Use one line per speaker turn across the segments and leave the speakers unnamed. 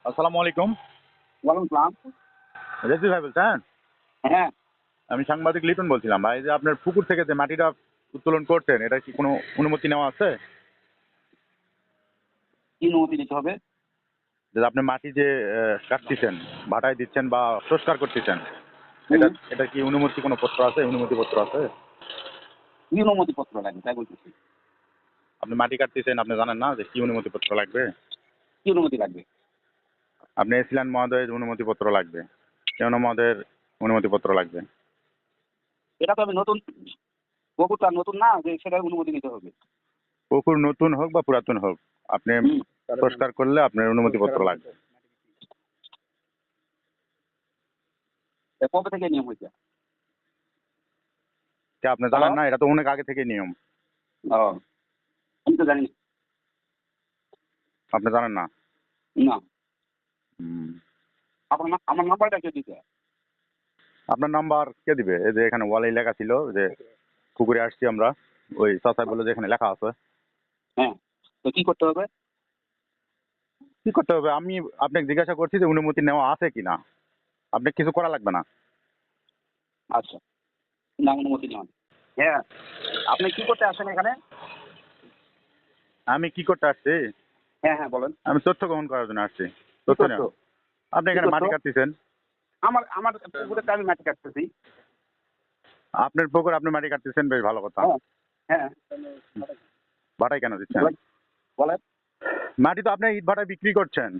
আসসালামু আলাইকুম।
ওয়ালাইকুম সালাম।
রেজভি ভাই বলছেন?
হ্যাঁ,
আমি সাংবাদিক লিটন বলছিলাম ভাই, যে আপনার পুকুর থেকে যে মাটিটা উত্তোলন করছেন, এটা কি কোনো অনুমতি নেওয়া আছে?
কি অনুমতি নিতে হবে?
যে আপনি মাটি যে কাটতেছেন, ভাটায় দিচ্ছেন বা সংস্কার করতেছেন, এটা
হুম,
এটা কি অনুমতি কোনো পত্র আছে, অনুমতি পত্র আছে?
কি অনুমতি পত্র লাগবে তাই বলতেছি।
আপনি মাটি কাটতেছেন, আপনি জানেন না যে কি অনুমতি পত্র লাগবে?
কি অনুমতি লাগবে?
আপনি এসিলেন মহোদয়ের অনুমতি পত্র লাগবে, কেন মহোদয়ের অনুমতি পত্র লাগবে।
এটা তো আমি নতুন পুকুরটা নতুন না যে সেটার অনুমতি নিতে হবে।
পুকুর নতুন হোক বা পুরাতন হোক, আপনি
হুম,
সংস্কার করলে আপনার অনুমতি পত্র লাগবে।
কবে থেকে নিয়ম হয়েছে?
কে আপনি
হ্যালো?
জানেন না? এটা তো অনেক আগে থেকে নিয়ম।
ও, আমি তো জানি
আপনি জানেন না?
না।
হুম।
আমার নাম্বারটা কে দিতে?
আপনার নাম্বার কে দিবে? এই যে এখানে ওয়ালে লেখা ছিল যে পুকুরে আসছি আমরা, ওই চাচা বলে যে এখানে লেখা আছে।
হ্যাঁ, তো কি করতে হবে?
কি করতে হবে? আমি আপনাকে জিজ্ঞাসা করছি যে অনুমতি নেওয়া আছে কিনা। আপনি কিছু করা লাগবে না।
আচ্ছা, না অনুমতি নেওয়া নেই। হ্যাঁ, আপনি কি করতে আসেন এখানে?
আমি কি করতে আসছি?
হ্যাঁ হ্যাঁ বলেন।
আমি তথ্য গ্রহণ করার জন্য আসছি।
কি
তথ্য
করতো?
নেওয়া। আপনি
কি
এখানে
করতো?
মাটি কাটতেছেন।
আমার আমার পুকুরে আমি মাটি কাটতেছি।
আপনার পুকুর, আপনি মাটি কাটতেছেন, বেশ ভালো কথা।
হ্যাঁ হ্যাঁ,
ভাটায় কেন দিচ্ছেন?
বলেন বলেন।
মাটি তো আপনি ইট ভাটায় বিক্রি করছেন।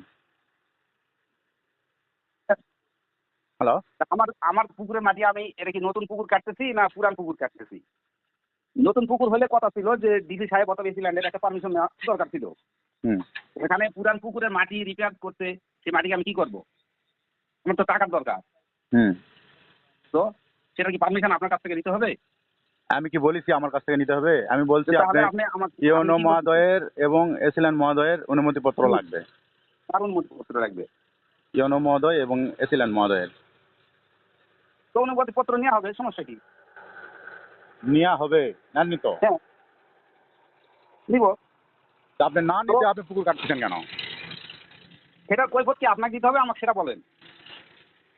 হ্যালো?
আমার আমার পুকুরের মাটি আমি এটা কি নতুন পুকুর কাটতেছি না পুরান পুকুর কাটতেছি? নতুন পুকুর হলে কথা ছিল যে ডিসি সাহেব অথবা এসি ল্যান্ডের একটা পারমিশন নেওয়া দরকার ছিল।
হুম।
এখানে পুরান পুকুরের মাটি রিপেয়ার করতে সেই মাটিকে আমি কি করব? আমার তো টাকার দরকার।
হুম।
তো সেটা কি পারমিশন আপনার কাছ থেকে নিতে হবে?
আমি কি বলেছি আমার কাছ থেকে নিতে হবে? আমি বলছি আপনি
তাহলে আপনি আমার আপনি
ইউনো
কি বলতেছেন?
মহোদয়ের এবং এসিলেন মহোদয়ের অনুমতি পত্র লাগবে।
কার অনুমতিপত্র লাগবে?
ইউনো মহোদয় এবং এসিলেন মহোদয়ের
তো অনুমতিপত্র নেওয়া হবে, সমস্যা কি?
নেওয়া হবে। নেননি তো?
হ্যাঁ, নিব।
তা আপনি না
তো
নিতে আপনি পুকুর কাটতেছেন কেন?
সেটার কৈফিয়ত কি আপনাকে দিতে হবে? আমাকে সেটা বলেন।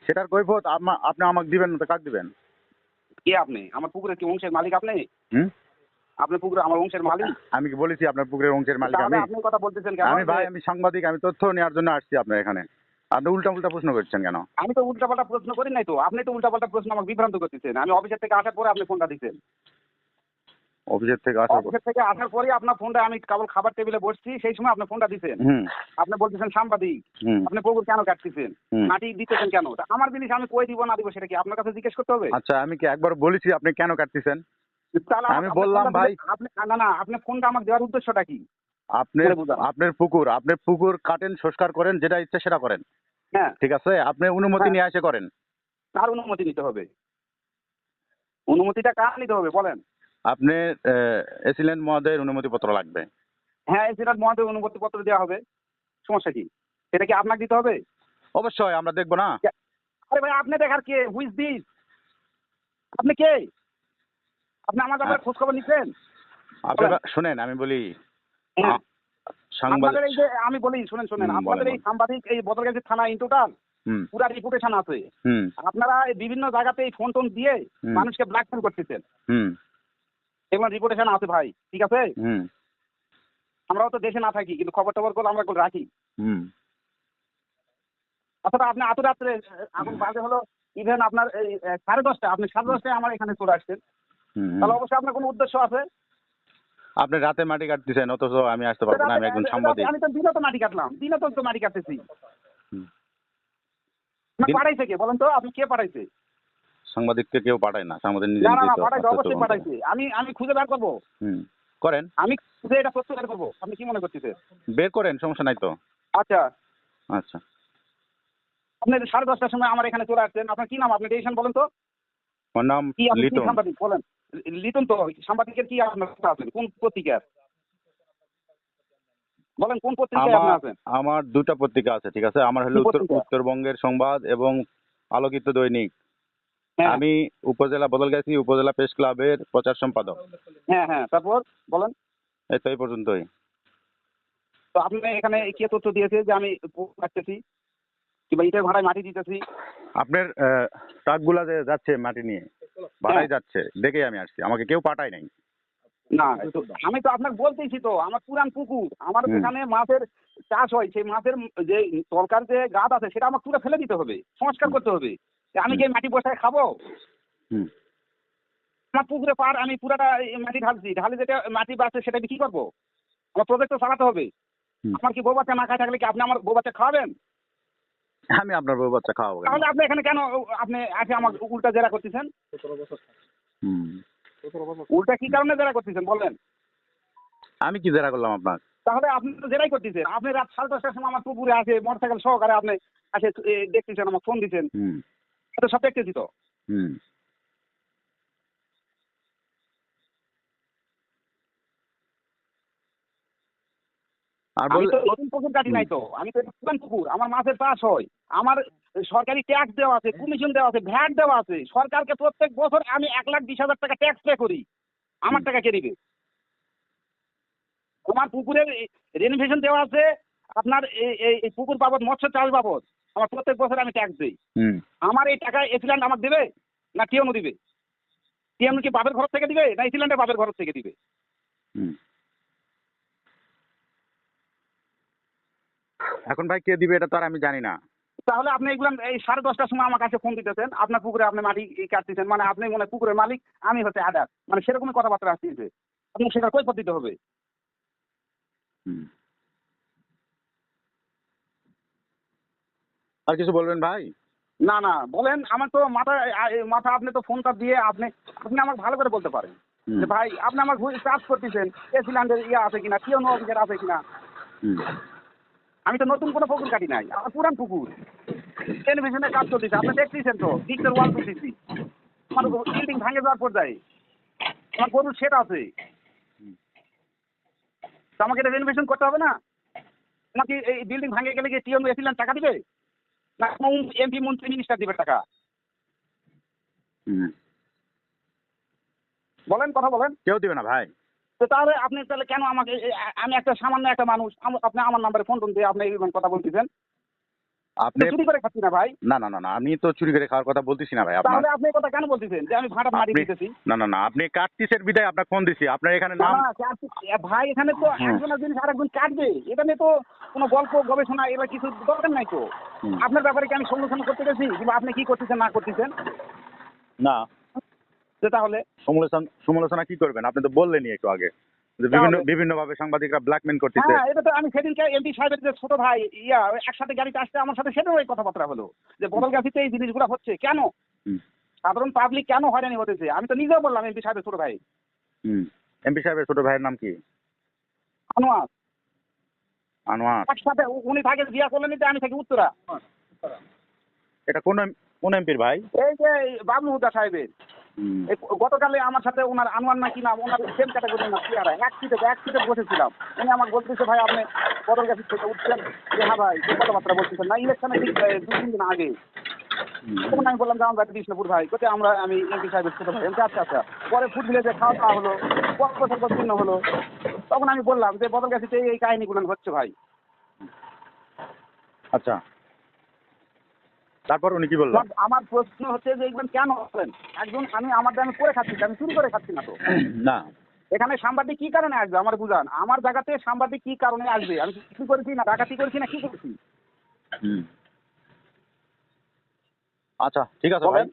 সেটার কৈফিয়ত আপনি আমাকে দিবেন না তো কাকে দিবেন?
কে আপনি? আমার পুকুরের কি অংশের মালিক আপনি?
হুম?
আপনার পুকুরে আমার অংশের মালিক?
আমি কি বলেছি আপনার পুকুরের অংশের মালিক
তাহলে
আমি?
আপনি কথা বলতেছেন কেন
আমি
যে
ভাই, আমি সাংবাদিক, আমি তথ্য নেওয়ার জন্য আসছি আপনার এখানে। আপনি উল্টা উল্টা প্রশ্ন করছেন কেন?
আমি তো উল্টাপাল্টা প্রশ্ন করি নাই তো। আপনি তো উল্টাপাল্টা প্রশ্ন আমাকে বিভ্রান্ত করতেছেন। আমি অফিসের থেকে আসার পরে আপনি ফোনটা দিচ্ছেন।
অফিসের থেকে আসার পর।
অফিসের থেকে আসার পরে আপনার ফোনটা আমি কেবল খাবার টেবিলে বসছি, সেই সময় আপনি ফোনটা দিচ্ছেন।
হুম।
আপনি বলতেছেন সাংবাদিক।
হুম।
আপনি পুকুর কেন কাটতেছেন?
হুম।
মাটি দিতেছেন কেন? তা আমার জিনিস আমি কই দিব না দিব সেটা কি আপনার কাছে জিজ্ঞেস করতে হবে?
আচ্ছা, আমি কি একবার বলেছি আপনি কেন কাটতেছেন?
তাহলে
আমি
আমাকে আপনি
বললাম
ফোনটা
ভাই,
দিলেন আপনি না না আপনি ফোনটা আমাকে দেওয়ার উদ্দেশ্যটা কি?
আপনার
বলে বুঝান।
আপনার পুকুর কাটেন, সংস্কার করেন, যেটা ইচ্ছা সেটা করেন।
হ্যাঁ,
ঠিক আছে? আপনি অনুমতি
হ্যাঁ।
নিয়ে এসে করেন।
কার অনুমতি নিতে হবে? অনুমতিটা কার নিতে হবে বলেন?
আপনি এসিলেন্ট মহোদয়ের অনুমতিপত্র লাগবে।
হ্যাঁ, এসিরাট মহোদয় অনুমতিপত্র দেওয়া হবে। সমস্যা কি? সেটা কি আপনাকে দিতে হবে?
অবশ্যই আমরা দেখবো না?
আরে ভাই আপনি দেখার কে? Who is this? আপনি কে? আপনি আমার
আ-
ব্যাপারে খোঁজ খবর নিচ্ছেন? বলেন।
আপনারা শুনেন, আমি বলি।
হ্যাঁ।
আ- সাংবাদিক।
আপনাদের এই যে আমি বলি শুনেন
বলেন
আপনাদের এই
বলেন।
সাংবাদিক এই বদলগাছি থানা ইন টোটাল
হুম।
পুরা রিপুটেশন আছে।
হুম।
আপনারা এই বিভিন্ন জায়গাতে এই ফোন টোন দিয়ে
হুম।
মানুষকে ব্ল্যাকমেল করতেছেন।
হুম।
এগুলো রিপুটেশন আছে ভাই, ঠিক আছে?
হুম।
আমরাও তো দেশে না থাকি কিন্তু খবর টবর গুলো আমরা এগুলো রাখি।
হুম।
অথবা আপনি এত রাত্রে এখন বাজে হলো ইভেন আপনার এই 10:30 আপনি 10:30 আমার এখানে চলে আসছেন।
হুম। হুম।
তাহলে অবশ্যই আপনার কোনো উদ্দেশ্য আছে।
আপনি রাতে মাটি কাটতেছেন, অথচ আমি আসতে
তো
পারবো না, আমি একজন সাংবাদিক।
আমি তো দিনে তো মাটি কাটলাম, দিনে তো মাটি কাটতেছি।
হুম।
না
দিন-
পাঠাইছে কে বলেন তো? আপনি কে পাঠাইছে?
সাংবাদিককে কেউ পাঠায় না, সাংবাদিক নিজে
না না
নিজেই
না
তো
পাঠাইছে,
তথ্য
অবশ্যই
গ্রহণ করে।
পাঠাইছে। আমি আমি খুঁজে বের করবো।
হুম। করেন।
আমি খুঁজে এটা সত্য বের করবো। আপনি কি মনে করতেছেন?
বের করেন, সমস্যা নাই তো।
আচ্ছা,
আচ্ছা।
আপনি 10:30টার সময় আমার এখানে চলে আসছেন। আপনার কি নাম? আপনি টেনশন বলেন তো।
আমার নাম
কি আপনি কি
লিটন।
সাংবাদিক বলেন? লিটন তো সাংবাদিকের কি আপনার কথা আছেন? কোন পত্রিকার? বলেন কোন পত্রিকায় আপনি
আমার
আছেন?
আমার দুটা পত্রিকা আছে, ঠিক আছে? আমার
কি
হলো
পত্রিকা?
উত্তরবঙ্গের সংবাদ এবং আলোকিত দৈনিক।
হ্যাঁ
আমি উপজেলা বদলগাছি উপজেলা প্রেস ক্লাবের প্রচার সম্পাদক।
হ্যাঁ হ্যাঁ, তারপর বলেন।
এই তো এই পর্যন্তই।
তো আপনি এখানে কে তথ্য দিয়েছে যে আমি কাটতেছি? লিটার ভাড়ায় মাটি দিতেছি।
আপনার ট্রাকগুলা যে যাচ্ছে মাটি নিয়ে ভাড়াই যাচ্ছে দেখেই আমি আসছি, আমাকে কেউ পাঠায় নাই।
না তো আমি তো আপনাকে বলতেছি তো, আমার পুরান পুকুর, আমার
হুম।
যেখানে মাছের চাষ হয়, সেই মাছের যে তরকার যে গাছ আছে সেটা আমার তুলে ফেলে দিতে হবে, সংস্কার করতে হবে। আমি কি এই মাটি বসায় খাবো?
হুম।
আমার পুকুরে পার আমি পুরাটা এই মাটি ঢালছি, ঢালে যেটা মাটি বাড়ছে সেটা বিক্রি করবো, আমার প্রজেক্ট তো চালাতে হবে।
হুম।
আমার কি বউ বাচ্চা না খায় থাকলে কি আপনি আমার বউ বাচ্চা খাওয়াবেন?
আমি আপনার বউ বাচ্চা খাওয়াবো কেন?
তাহলে আপনি এখানে কেন আপনি আজকে আমার উল্টা জেরা করতেছেন?
হুম।
উল্টা কি কারণে জেরা করতেছেন বলেন?
আমি কি জেরা করলাম আপনার?
তাহলে আপনি তো জেরাই করতেছেন। আপনি রাত 10:30টার সময় আমার পুকুরে আসে মোটরসাইকেল সহকারে আপনি আসে দেখতেছেন, আমার ফোন দিচ্ছেন,
হুম।
এটা সব দেখতেছি তো।
হুম। আর
আমি
বল।
তো নতুন পুকুর কাটি নাই তো, আমি তো এটা পুরান পুকুর, আমার মাছের চাষ হয়, আমার সরকারি ট্যাক্স দেওয়া আছে, কমিশন দেওয়া আছে, ভ্যাট দেওয়া আছে, সরকারকে প্রত্যেক বছর আমি 1,20,000 টাকা ট্যাক্স পে করি। আমার টাকা কে দিবে? আমার পুকুরের রেনোভেশন দেওয়া আছে, আপনার এই পুকুর বাবদ, মৎস্য চাষ বাবদ আমার প্রত্যেক বছর আমি ট্যাক্স দিই।
হুম।
আমার এই টাকা এসিল্যান্ড আমাকে দেবে না টিএনও দিবে? টিএনও কি বাপের ঘর থেকে দিবে না এসিল্যান্ডে বাপের ঘর থেকে দিবে?
হুম। এখন ভাই কে দিবে এটা তো আর আমি জানি না।
তাহলে আপনি এগুলো এই 10:30টার সময় আমার কাছে ফোন দিতেছেন, আপনার পুকুরে আপনি মাটি কাটতেছেন, মানে আপনি মনে হয় পুকুরের মালিক, আমি হচ্ছে আদার, মানে সেরকমই কথাবার্তা আসতেছে। আপনি সেটা কৈফিয়ত দিতে হবে।
হুম। আর কিছু বলবেন ভাই?
না না বলেন, আমার তো মাথা মাথা, আপনি তো ফোনটা দিয়ে আপনি আপনি আমাকে ভালো করে বলতে পারেন
হুম।
যে ভাই আপনি আমার চাষ করতেছেন, এসিল্যান্ডের ইয়ে আছে কিনা, টিএনও অফিসার আছে কিনা।
হুম।
আমি তো নতুন কোনো পুকুর কাটি নাই, আমার পুরান পুকুর, টেলিভিশনে কাজ করতেছি, আপনি দেখতেছেন তো, ডিক্সের ওয়াল তুলতেছি, আমার বিল্ডিং ভাঙে যাওয়ার পর্যায়ে, আমার গরুর শেড আছে, তো আমাকে এটা রেনোভেশন করতে হবে না? আমাকে এই বিল্ডিং ভাঙে গেলে কি টিএনও এসিল্যান্ড টাকা দিবে না এমপি মন্ত্রী মিনিস্টার দিবে টাকা?
হুম।
বলেন, কথা বলেন।
কেউ দিবে না ভাই।
তো তাহলে আপনি তাহলে কেন আমাকে আমি একটা সামান্য একটা মানুষ, আপনি আমার নাম্বারে ফোন টোন দিয়ে আপনি এইরকম কথা বলতেছেন?
আপনি
চুরি করে খাচ্ছি না ভাই।
না না না না, আমি তো চুরি করে খাওয়ার কথা বলতেছি না ভাই আপনার।
তাহলে আপনি এই কথা কেন বলতেছেন যে আমি ভাড়া মারি
আপনি
দিতেছি?
না না না, আপনি কাটতিসের বিদায় আপনার ফোন দিছি, আপনার এখানে
না
নাম।
না, ভাই এখানে তো
হুম।
একজনের জিনিস আরেকজন কাটবে, এটা নিয়ে তো কোনো গল্প গবেষণা এবার কিছু দরকার নাই তো।
হুম।
আপনার ব্যাপারে কি আমি সমালোচনা করতে গেছি কিংবা আপনি কি করতেছেন না করতেছেন?
না,
যে তাহলে
সমালোচনা কি করবেন? আপনি তো বললেনই একটু আগে যে
তাহলে
বিভিন্ন ভাবে সাংবাদিকরা ব্ল্যাকমেল করতেছে।
হ্যাঁ, এটা তো আমি সেদিনকে এমপি সাহেবের যে ছোট ভাই ওই একসাথে গাড়িতে আসতে আমার সাথে, সেটাও ওই কথাবার্তা হলো যে বদলগাছিতে এই জিনিসগুলো হচ্ছে কেন,
হুম।
সাধারণ পাবলিক কেন হয়রানি হতেছে। আমি তো নিজেও বললাম এমপি সাহেবের ছোট ভাই
হুম। এমপি সাহেবের ছোট ভাইয়ের নাম কি?
আনোয়ার,
আনোয়ার।
একসাথে উনি থাকে বিয়া করলেন, আমি থাকি উত্তরা।
এটা কোন এমপির ভাই?
এই যে বাবলু হুদা সাহেবের,
হুম।
এই গতকালে আমার সাথে ওনার আনোয়ার না কি নাম, ওনার সেম ক্যাটাগরি না চেয়ারা, এক সিটে বসেছিলাম। উনি আমাকে বলতেছে ভাই আপনি বদলগাছি থেকে উঠছেন, যে হ্যাঁ ভাই এই কথাবার্তা বলতেছেন না, ইলেকশনে ঠিক 2-3 দিন আগে। তখন আমি বললাম যে আমার বাড়ি বিষ্ণুপুর ভাই, কোথায় আমি এমপি সাহেবের ছোট ভাই। আচ্ছা আচ্ছা। পরে ফুড ভিলেজে খাওয়া দাওয়া হলো, পর চিহ্ন হলো। তখন আমি বললাম যে বদলগাছিতে এই কাহিনীগুলো হচ্ছে ভাই।
আচ্ছা, তারপর উনি কি বললো?
আমার প্রশ্ন হচ্ছে যে এগুলো কেন হচ্ছেন? একজন আমার দামে করে খাচ্ছি, আমি চুরি করে খাচ্ছি না তো।
না।
এখানে সাংবাদিক কি কারণে আসবে আমার বুঝান, আমার জায়গাতে সাংবাদিক কি কারণে আসবে? আমি কি করেছি না ডাকাতি করেছি না কি করেছি?
হুম। আচ্ছা ঠিক আছে ভাই।
বলেন।